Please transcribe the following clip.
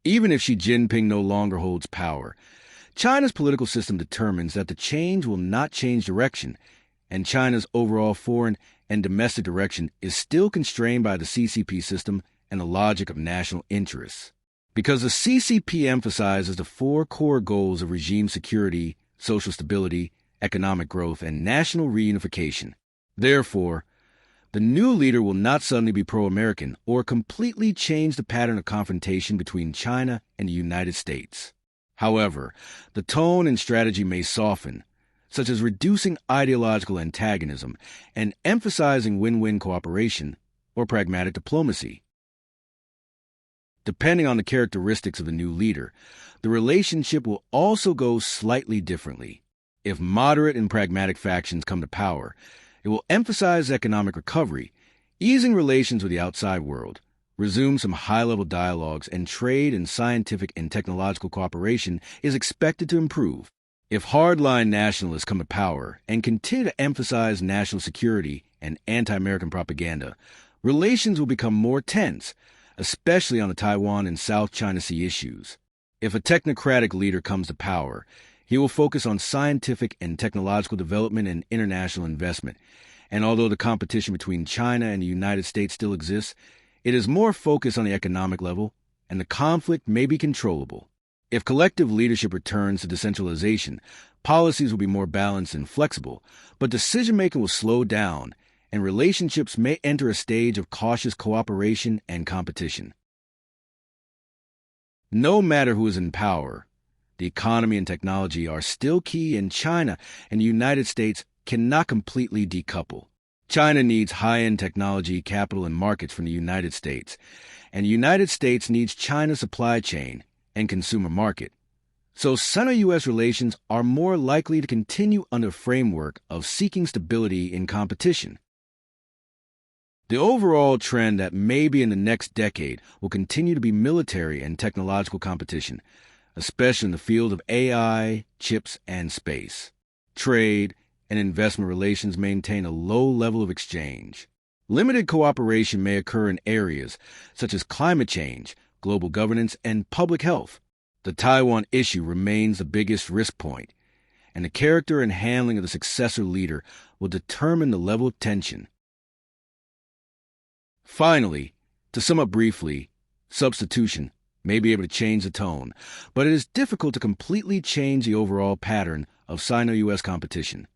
Even if Xi Jinping no longer holds power, China's political system determines that the change will not change direction, and China's overall foreign and domestic direction is still constrained by the CCP system and the logic of national interests. Because the CCP emphasizes the four core goals of regime security, social stability, economic growth, and national reunification. Therefore, the new leader will not suddenly be pro-American or completely change the pattern of confrontation between China and the United States. However, the tone and strategy may soften, such as reducing ideological antagonism and emphasizing win-win cooperation or pragmatic diplomacy. Depending on the characteristics of the new leader, the relationship will also go slightly differently. If moderate and pragmatic factions come to power, it will emphasize economic recovery, easing relations with the outside world, resume some high-level dialogues, and trade and scientific and technological cooperation is expected to improve. If hardline nationalists come to power and continue to emphasize national security and anti-American propaganda, relations will become more tense, especially on the Taiwan and South China Sea issues. If a technocratic leader comes to power, he will focus on scientific and technological development and international investment. And although the competition between China and the United States still exists, it is more focused on the economic level, and the conflict may be controllable. If collective leadership returns to decentralization, policies will be more balanced and flexible, but decision-making will slow down, and relationships may enter a stage of cautious cooperation and competition. No matter who is in power, the economy and technology are still key, and China and the United States cannot completely decouple. China needs high-end technology, capital, and markets from the United States, and the United States needs China's supply chain and consumer market. So Sino-U.S. relations are more likely to continue under a framework of seeking stability in competition. The overall trend that maybe in the next decade will continue to be military and technological competition, especially in the field of AI, chips, and space. Trade and investment relations maintain a low level of exchange. Limited cooperation may occur in areas such as climate change, global governance, and public health. The Taiwan issue remains the biggest risk point, and the character and handling of the successor leader will determine the level of tension. Finally, to sum up briefly, substitution may be able to change the tone, but it is difficult to completely change the overall pattern of Sino-U.S. competition.